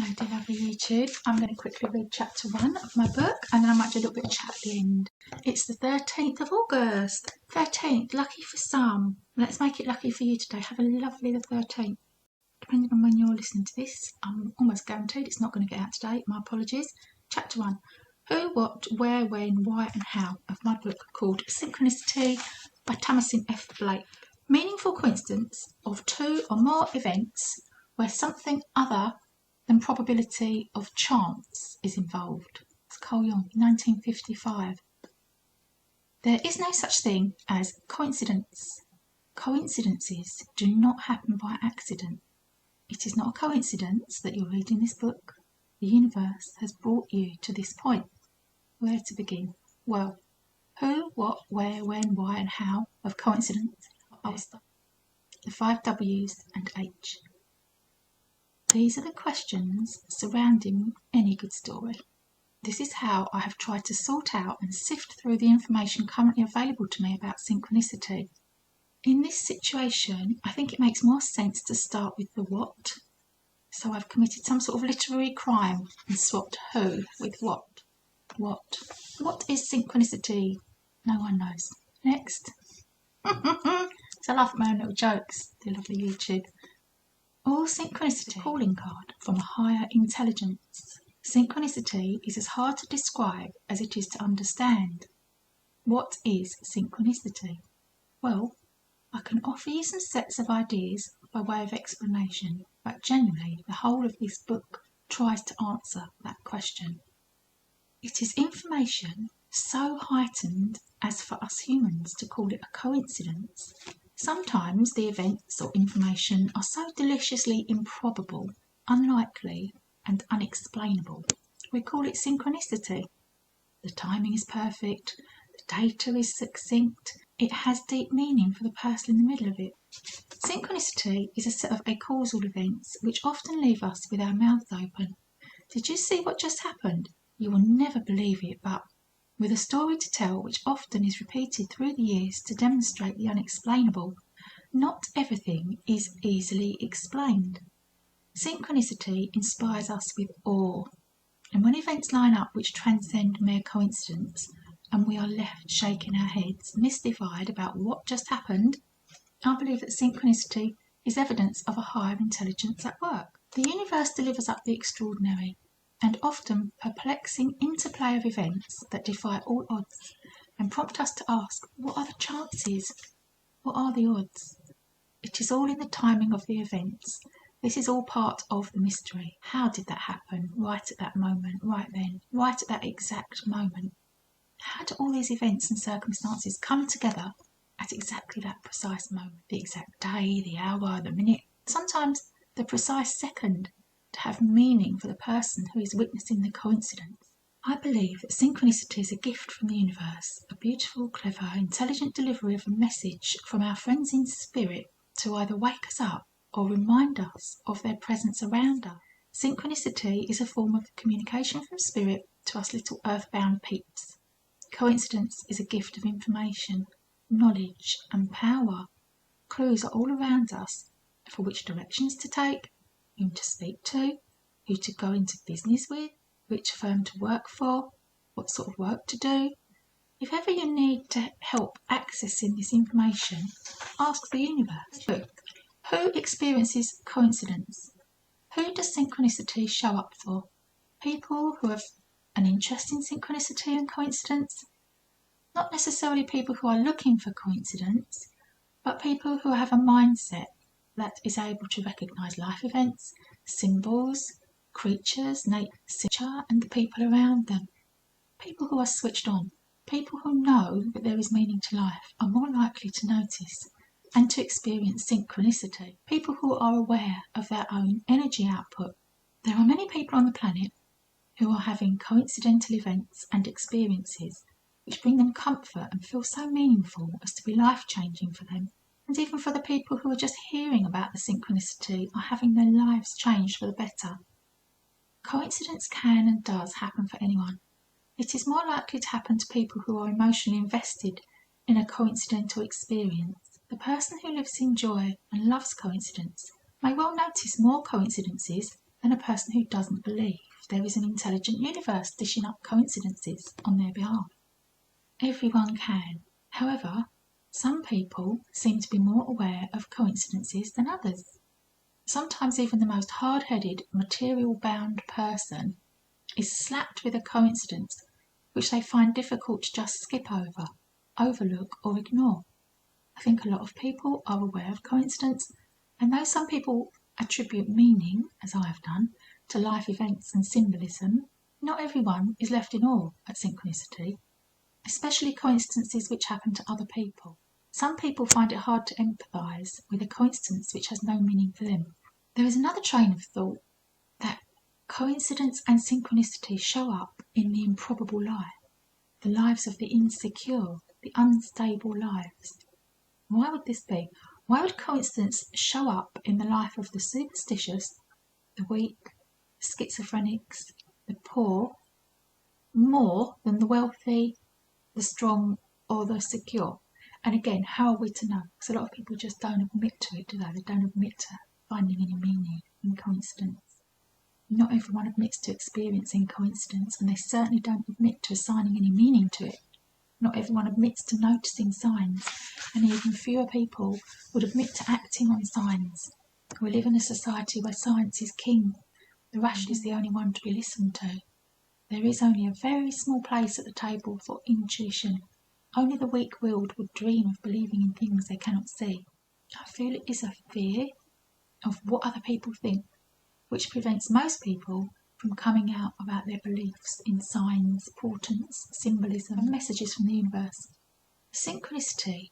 Hi dear lovely YouTube, I'm going to quickly read chapter 1 of my book and then I might do a little bit of chat at the end. It's the 13th of August. 13th, lucky for some. Let's make it lucky for you today. Have a lovely the 13th. Depending on when you're listening to this, I'm almost guaranteed it's not going to get out today. My apologies. Chapter 1. Who, what, where, when, why and how of my book called Synchronicity by Tamasin F. Blake. Meaningful coincidence of two or more events where something other than probability of chance is involved. It's Carl Jung, 1955. There is no such thing as coincidence. Coincidences do not happen by accident. It is not a coincidence that you're reading this book. The universe has brought you to this point. Where to begin? Well, who, what, where, when, why and how of coincidence are the 5 W's and H. These are the questions surrounding any good story. This is how I have tried to sort out and sift through the information currently available to me about synchronicity. In this situation, I think it makes more sense to start with the what. So I've committed some sort of literary crime and swapped who with what. What? What is synchronicity? No one knows. Next. So I laugh at my own little jokes, dear lovely YouTube. All synchronicity is a calling card from a higher intelligence. Synchronicity is as hard to describe as it is to understand. What is synchronicity? Well, I can offer you some sets of ideas by way of explanation, but generally the whole of this book tries to answer that question. It is information so heightened as for us humans to call it a coincidence. Sometimes the events or information are so deliciously improbable, unlikely and unexplainable. We call it synchronicity. The timing is perfect, the data is succinct, it has deep meaning for the person in the middle of it. Synchronicity is a set of acausal events which often leave us with our mouths open. Did you see what just happened? You will never believe it, but with a story to tell which often is repeated through the years to demonstrate the unexplainable, not everything is easily explained. Synchronicity inspires us with awe, and when events line up which transcend mere coincidence, and we are left shaking our heads, mystified about what just happened, I believe that synchronicity is evidence of a higher intelligence at work. The universe delivers up the extraordinary, and often perplexing interplay of events that defy all odds and prompt us to ask, what are the chances? What are the odds? It is all in the timing of the events. This is all part of the mystery. How did that happen? Right at that moment, right then, right at that exact moment. How do all these events and circumstances come together at exactly that precise moment? The exact day, the hour, the minute, sometimes the precise second, to have meaning for the person who is witnessing the coincidence. I believe that synchronicity is a gift from the universe, a beautiful, clever, intelligent delivery of a message from our friends in spirit to either wake us up or remind us of their presence around us. Synchronicity is a form of communication from spirit to us little earthbound peeps. Coincidence is a gift of information, knowledge and power. Clues are all around us for which directions to take, whom to speak to, who to go into business with, which firm to work for, what sort of work to do. If ever you need to help accessing this information, ask the universe. Who experiences coincidence? Who does synchronicity show up for? People who have an interest in synchronicity and coincidence? Not necessarily people who are looking for coincidence, but people who have a mindset that is able to recognise life events, symbols, creatures, nature and the people around them. People who are switched on, people who know that there is meaning to life are more likely to notice and to experience synchronicity. People who are aware of their own energy output. There are many people on the planet who are having coincidental events and experiences which bring them comfort and feel so meaningful as to be life-changing for them. And even for the people who are just hearing about the synchronicity are having their lives changed for the better. Coincidence can and does happen for anyone. It is more likely to happen to people who are emotionally invested in a coincidental experience. The person who lives in joy and loves coincidence may well notice more coincidences than a person who doesn't believe there is an intelligent universe dishing up coincidences on their behalf. Everyone can. However, some people seem to be more aware of coincidences than others. Sometimes even the most hard-headed, material-bound person is slapped with a coincidence which they find difficult to just skip over, overlook or ignore. I think a lot of people are aware of coincidence, and though some people attribute meaning, as I have done, to life events and symbolism, not everyone is left in awe at synchronicity, especially coincidences which happen to other people. Some people find it hard to empathise with a coincidence which has no meaning for them. There is another train of thought that coincidence and synchronicity show up in the improbable life, the lives of the insecure, the unstable lives. Why would this be? Why would coincidence show up in the life of the superstitious, the weak, the schizophrenics, the poor, more than the wealthy, the strong, or the secure? And again, how are we to know? Because a lot of people just don't admit to it, do they? They don't admit to finding any meaning in coincidence. Not everyone admits to experiencing coincidence, and they certainly don't admit to assigning any meaning to it. Not everyone admits to noticing signs, and even fewer people would admit to acting on signs. We live in a society where science is king. The rational is the only one to be listened to. There is only a very small place at the table for intuition. Only the weak-willed would dream of believing in things they cannot see. I feel it is a fear of what other people think, which prevents most people from coming out about their beliefs in signs, portents, symbolism, and messages from the universe. Synchronicity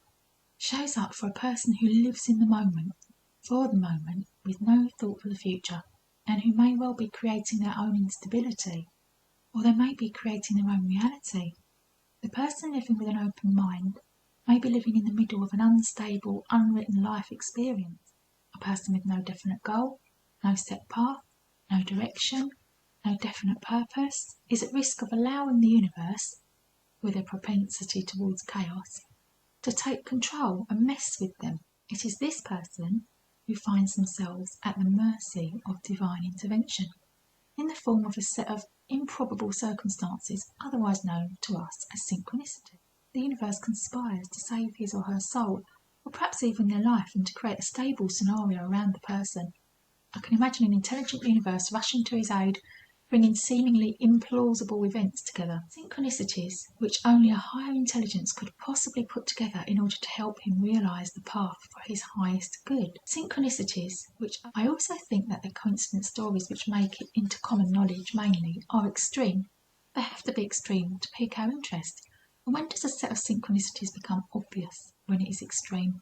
shows up for a person who lives in the moment, for the moment, with no thought for the future, and who may well be creating their own instability, or they may be creating their own reality. The person living with an open mind may be living in the middle of an unstable, unwritten life experience. A person with no definite goal, no set path, no direction, no definite purpose, is at risk of allowing the universe, with a propensity towards chaos, to take control and mess with them. It is this person who finds themselves at the mercy of divine intervention, in the form of a set of improbable circumstances, otherwise known to us as synchronicity. The universe conspires to save his or her soul, or perhaps even their life, and to create a stable scenario around the person. I can imagine an intelligent universe rushing to his aid, bringing seemingly implausible events together. Synchronicities, which only a higher intelligence could possibly put together in order to help him realise the path for his highest good. Synchronicities, which I also think that the coincidence stories which make it into common knowledge mainly are extreme. They have to be extreme to pique our interest. And when does a set of synchronicities become obvious? When it is extreme.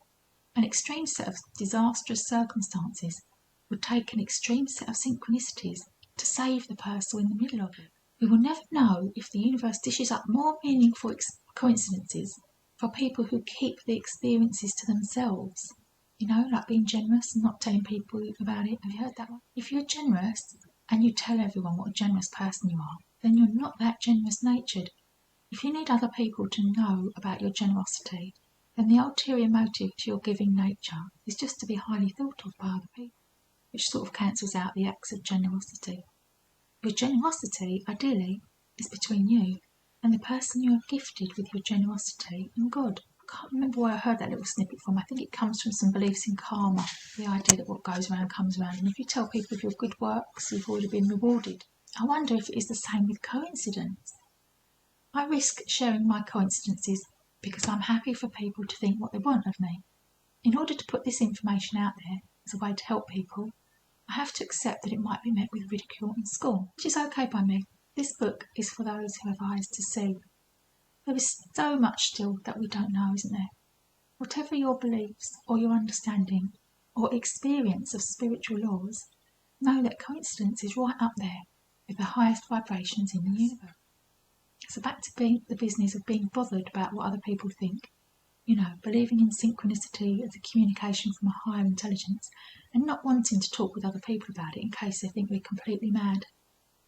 An extreme set of disastrous circumstances would take an extreme set of synchronicities to save the person in the middle of it. We will never know if the universe dishes up more meaningful coincidences for people who keep the experiences to themselves. You know, like being generous and not telling people about it. Have you heard that one? If you're generous and you tell everyone what a generous person you are, then you're not that generous-natured. If you need other people to know about your generosity, then the ulterior motive to your giving nature is just to be highly thought of by other people, which sort of cancels out the acts of generosity. Your generosity, ideally, is between you and the person you have gifted with your generosity and God. I can't remember where I heard that little snippet from. I think it comes from some beliefs in karma, the idea that what goes around comes around, and if you tell people of your good works, you've already been rewarded. I wonder if it is the same with coincidence. I risk sharing my coincidences because I'm happy for people to think what they want of me. In order to put this information out there as a way to help people, I have to accept that it might be met with ridicule and scorn, which is okay by me. This book is for those who have eyes to see. There is so much still that we don't know, isn't there? Whatever your beliefs or your understanding or experience of spiritual laws, know that coincidence is right up there with the highest vibrations in the universe. So back to the business of being bothered about what other people think. You know, believing in synchronicity as a communication from a higher intelligence and not wanting to talk with other people about it in case they think we're completely mad.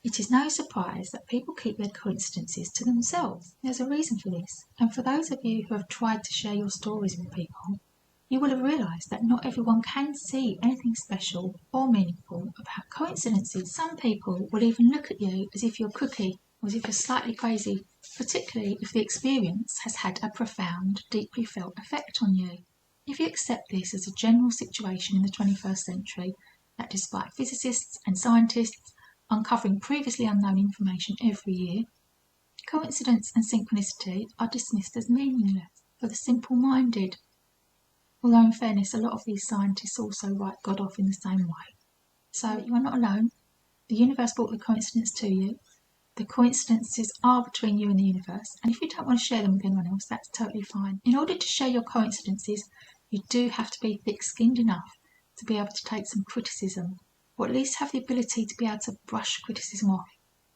It is no surprise that people keep their coincidences to themselves. There's a reason for this, and for those of you who have tried to share your stories with people, you will have realised that not everyone can see anything special or meaningful about coincidences. Some people will even look at you as if you're kooky, or as if you're slightly crazy, particularly if the experience has had a profound, deeply felt effect on you. If you accept this as a general situation in the 21st century, that despite physicists and scientists uncovering previously unknown information every year, coincidence and synchronicity are dismissed as meaningless for the simple-minded. Although in fairness, a lot of these scientists also write God off in the same way. So you are not alone. The universe brought the coincidence to you. The coincidences are between you and the universe, and if you don't want to share them with anyone else, that's totally fine. In order to share your coincidences, you do have to be thick-skinned enough to be able to take some criticism, or at least have the ability to be able to brush criticism off,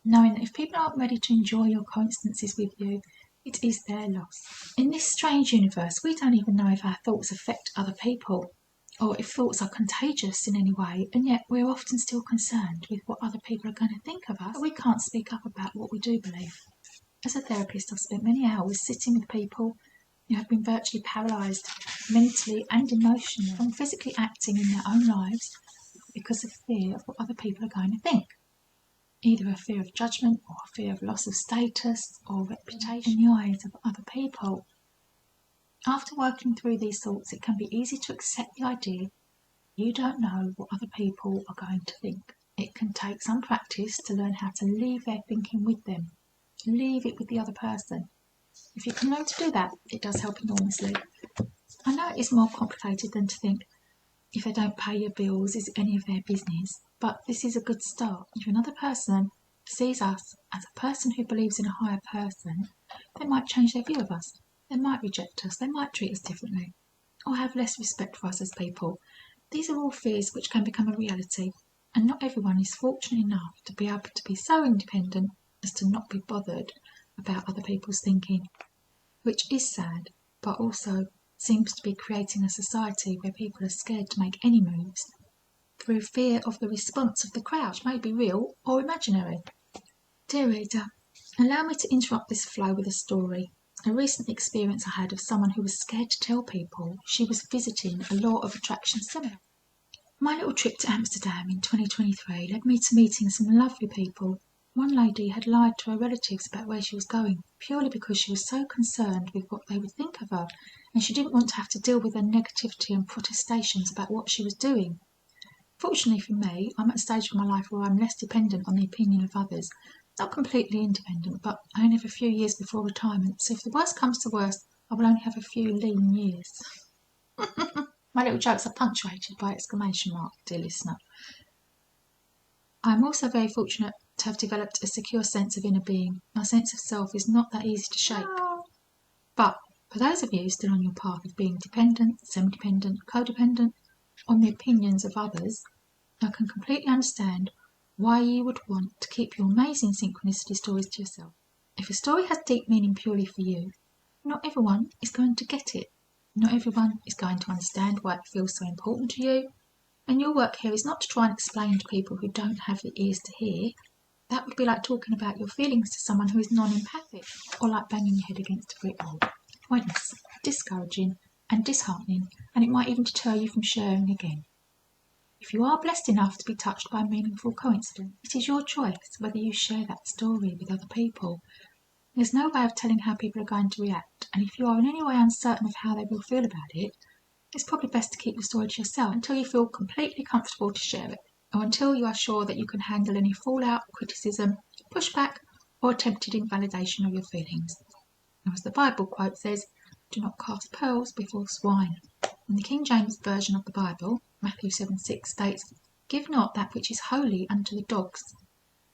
knowing that if people aren't ready to enjoy your coincidences with you, it is their loss. In this strange universe, we don't even know if our thoughts affect other people, or if thoughts are contagious in any way, and yet we're often still concerned with what other people are going to think of us. We can't speak up about what we do believe. As a therapist, I've spent many hours sitting with people who have been virtually paralysed mentally and emotionally from physically acting in their own lives because of fear of what other people are going to think. Either a fear of judgment or a fear of loss of status or reputation in the eyes of other people. After working through these thoughts, it can be easy to accept the idea you don't know what other people are going to think. It can take some practice to learn how to leave their thinking with them. Leave it with the other person. If you can learn to do that, it does help enormously. I know it is more complicated than to think, if they don't pay your bills, is it any of their business? But this is a good start. If another person sees us as a person who believes in a higher person, they might change their view of us. They might reject us, they might treat us differently, or have less respect for us as people. These are all fears which can become a reality, and not everyone is fortunate enough to be able to be so independent as to not be bothered about other people's thinking, which is sad, but also seems to be creating a society where people are scared to make any moves through fear of the response of the crowd, which may be real or imaginary. Dear reader, allow me to interrupt this flow with a story. A recent experience I had of someone who was scared to tell people she was visiting a law of attraction seminar. My little trip to Amsterdam in 2023 led me to meeting some lovely people. One lady had lied to her relatives about where she was going, purely because she was so concerned with what they would think of her, and she didn't want to have to deal with their negativity and protestations about what she was doing. Fortunately for me, I'm at a stage of my life where I'm less dependent on the opinion of others. Not completely independent, but I only have a few years before retirement, so if the worst comes to worst, I will only have a few lean years. My little jokes are punctuated by exclamation mark, dear listener. I am also very fortunate to have developed a secure sense of inner being. My sense of self is not that easy to shake. But for those of you still on your path of being dependent, semi-dependent, codependent on the opinions of others, I can completely understand why you would want to keep your amazing synchronicity stories to yourself. If a story has deep meaning purely for you, not everyone is going to get it. Not everyone is going to understand why it feels so important to you, and your work here is not to try and explain to people who don't have the ears to hear. That would be like talking about your feelings to someone who is non-empathic, or like banging your head against a brick wall. Pointless, discouraging, and disheartening, and it might even deter you from sharing again. If you are blessed enough to be touched by a meaningful coincidence, it is your choice whether you share that story with other people. There's no way of telling how people are going to react, and if you are in any way uncertain of how they will feel about it, it's probably best to keep your story to yourself until you feel completely comfortable to share it, or until you are sure that you can handle any fallout, criticism, pushback, or attempted invalidation of your feelings. Now, as the Bible quote says, do not cast pearls before swine. In the King James Version of the Bible, Matthew 7:6 states, give not that which is holy unto the dogs,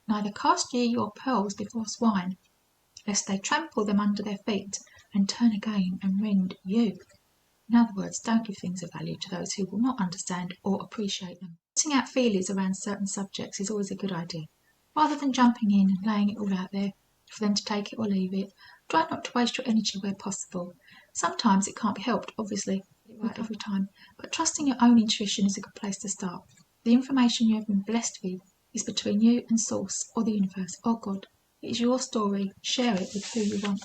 neither cast ye your pearls before swine, lest they trample them under their feet, and turn again and rend you. In other words, don't give things of value to those who will not understand or appreciate them. Putting out feelers around certain subjects is always a good idea. Rather than jumping in and laying it all out there for them to take it or leave it, try not to waste your energy where possible. Sometimes it can't be helped, obviously, right every time, but trusting your own intuition is a good place to start. The information you have been blessed with is between you and Source, or the universe, or God. It is your story. Share it with who you want.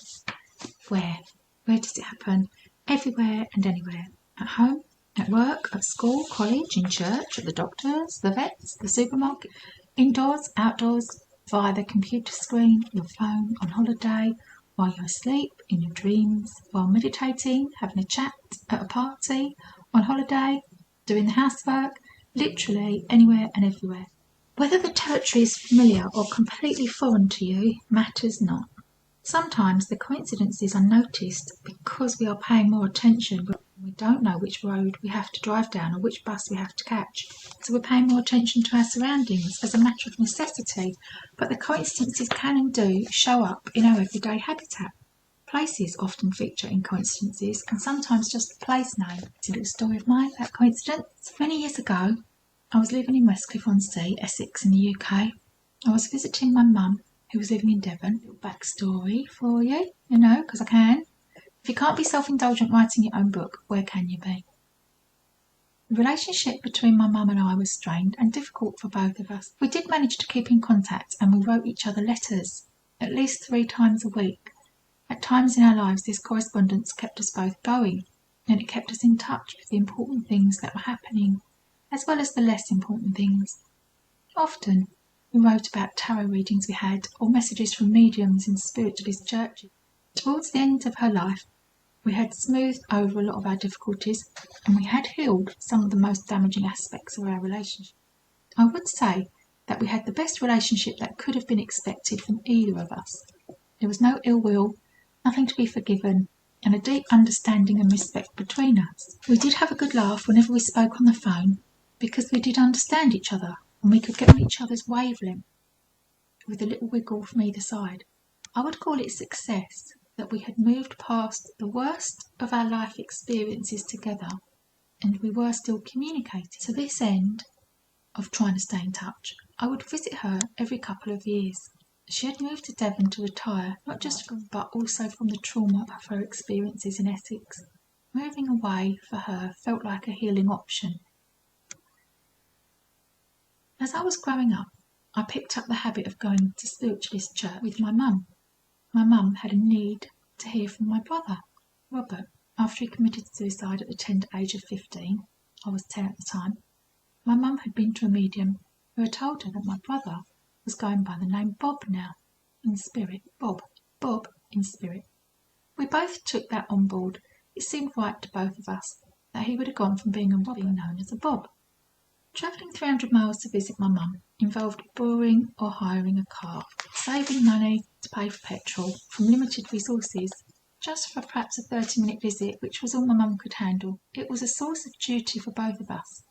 Where? Where does it happen? Everywhere and anywhere. At home, at work, at school, college, in church, at the doctor's, the vet's, the supermarket, indoors, outdoors, via the computer screen, your phone, on holiday, while you're asleep, in your dreams, while meditating, having a chat, at a party, on holiday, doing the housework, literally anywhere and everywhere. Whether the territory is familiar or completely foreign to you matters not. Sometimes the coincidences are noticed because we are paying more attention. We don't know which road we have to drive down or which bus we have to catch. So we're paying more attention to our surroundings as a matter of necessity. But the coincidences can and do show up in our everyday habitat. Places often feature in coincidences, and sometimes just a place name. It's a little story of mine about coincidence. Many years ago, I was living in Westcliff-on-Sea, Essex in the UK. I was visiting my mum, who was living in Devon. Little backstory for you, because I can. If you can't be self-indulgent writing your own book, where can you be? The relationship between my mum and I was strained and difficult for both of us. We did manage to keep in contact, and we wrote each other letters, at least 3 times a week. At times in our lives, this correspondence kept us both going, and it kept us in touch with the important things that were happening, as well as the less important things. Often, we wrote about tarot readings we had, or messages from mediums in spiritualist churches. Towards the end of her life, we had smoothed over a lot of our difficulties, and we had healed some of the most damaging aspects of our relationship. I would say that we had the best relationship that could have been expected from either of us. There was no ill will, nothing to be forgiven, and a deep understanding and respect between us. We did have a good laugh whenever we spoke on the phone, because we did understand each other, and we could get on each other's wavelength with a little wiggle from either side. I would call it success that we had moved past the worst of our life experiences together, and we were still communicating. To this end of trying to stay in touch, I would visit her every couple of years. She had moved to Devon to retire, not just from, but also from the trauma of her experiences in Essex. Moving away for her felt like a healing option. As I was growing up, I picked up the habit of going to spiritualist church with my mum. My mum had a need to hear from my brother, Robert, after he committed suicide at the tender age of 15. I was 10 at the time. My mum had been to a medium who had told her that my brother was going by the name Bob now, in spirit. Bob in spirit. We both took that on board. It seemed right to both of us that he would have gone from being a Bob being known as a Bob. Travelling 300 miles to visit my mum involved borrowing or hiring a car, saving money to pay for petrol from limited resources, just for perhaps a 30-minute visit, which was all my mum could handle. It was a source of duty for both of us.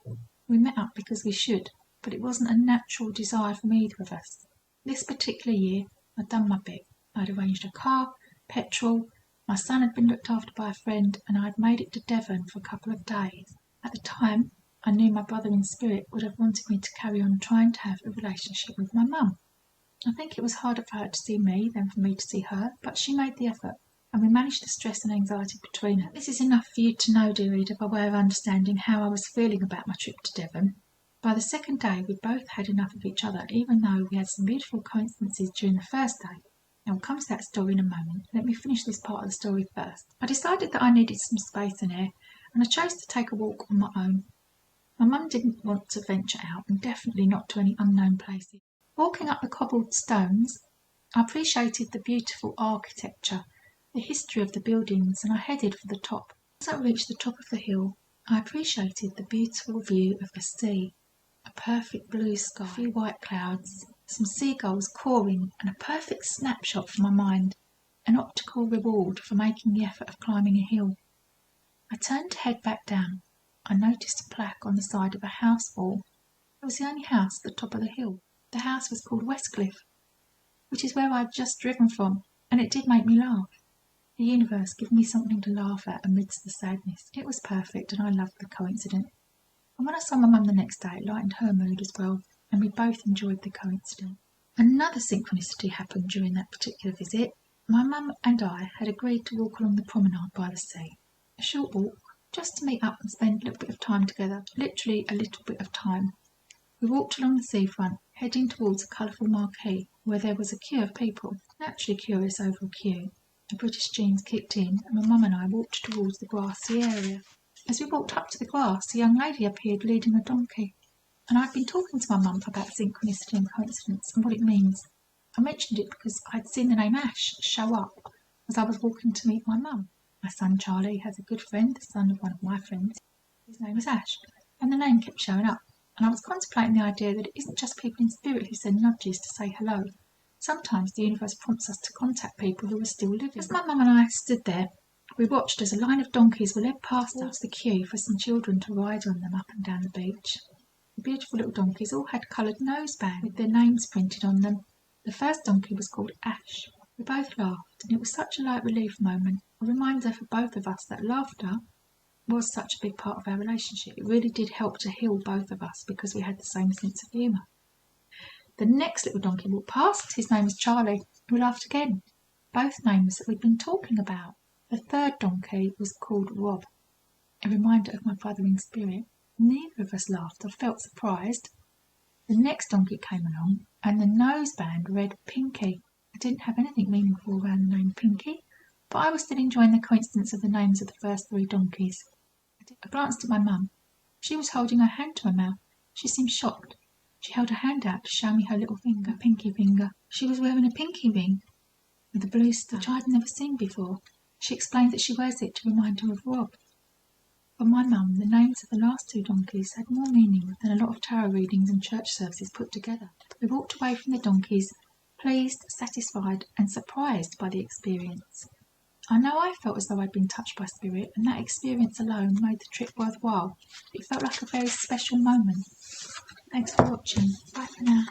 We met up because we should, but it wasn't a natural desire from either of us. This particular year, I'd done my bit. I'd arranged a car, petrol, my son had been looked after by a friend, and I'd made it to Devon for a couple of days. At the time, I knew my brother in spirit would have wanted me to carry on trying to have a relationship with my mum. I think it was harder for her to see me than for me to see her, but she made the effort, and we managed the stress and anxiety between us. This is enough for you to know, dear reader, by way of understanding how I was feeling about my trip to Devon. By the second day, we both had enough of each other, even though we had some beautiful coincidences during the first day. Now, we'll come to that story in a moment. Let me finish this part of the story first. I decided that I needed some space and air, and I chose to take a walk on my own. My mum didn't want to venture out, and definitely not to any unknown places. Walking up the cobbled stones, I appreciated the beautiful architecture, the history of the buildings, and I headed for the top. As I reached the top of the hill, I appreciated the beautiful view of the sea, a perfect blue sky, a few white clouds, some seagulls cawing, and a perfect snapshot for my mind, an optical reward for making the effort of climbing a hill. I turned to head back down. I noticed a plaque on the side of a house wall. It was the only house at the top of the hill. The house was called Westcliff, which is where I had just driven from, and it did make me laugh. The universe gave me something to laugh at amidst the sadness. It was perfect, and I loved the coincidence. And when I saw my mum the next day, it lightened her mood as well, and we both enjoyed the coincidence. Another synchronicity happened during that particular visit. My mum and I had agreed to walk along the promenade by the sea. A short walk, just to meet up and spend a little bit of time together, literally a little bit of time. We walked along the seafront, heading towards a colourful marquee where there was a queue of people, naturally curious over a queue. The British genes kicked in, and my mum and I walked towards the grassy area. As we walked up to the grass, a young lady appeared leading a donkey, and I'd been talking to my mum about synchronicity and coincidence and what it means. I mentioned it because I'd seen the name Ash show up as I was walking to meet my mum. My son Charlie has a good friend, the son of one of my friends. His name was Ash, and the name kept showing up. And I was contemplating the idea that it isn't just people in spirit who send nudges to say hello. Sometimes the universe prompts us to contact people who are still living. As my mum and I stood there, we watched as a line of donkeys were led past us, the queue for some children to ride on them up and down the beach. The beautiful little donkeys all had coloured nosebands with their names printed on them. The first donkey was called Ash. We both laughed, and it was such a light relief moment, a reminder for both of us that laughter was such a big part of our relationship. It really did help to heal both of us because we had the same sense of humour. The next little donkey walked past. His name was Charlie. We laughed again. Both names that we'd been talking about. The third donkey was called Rob, a reminder of my father in spirit. Neither of us laughed or felt surprised. The next donkey came along, and the noseband read Pinky. I didn't have anything meaningful around the name Pinky, but I was still enjoying the coincidence of the names of the first 3 donkeys. I glanced at my mum. She was holding her hand to her mouth. She seemed shocked. She held her hand out to show me her little finger, pinky finger. She was wearing a pinky ring with a blue star, which I'd never seen before. She explained that she wears it to remind her of Rob. For my mum, the names of the last 2 donkeys had more meaning than a lot of tarot readings and church services put together. We walked away from the donkeys, pleased, satisfied, and surprised by the experience. I know I felt as though I'd been touched by spirit, and that experience alone made the trip worthwhile. It felt like a very special moment. Thanks for watching. Bye for now.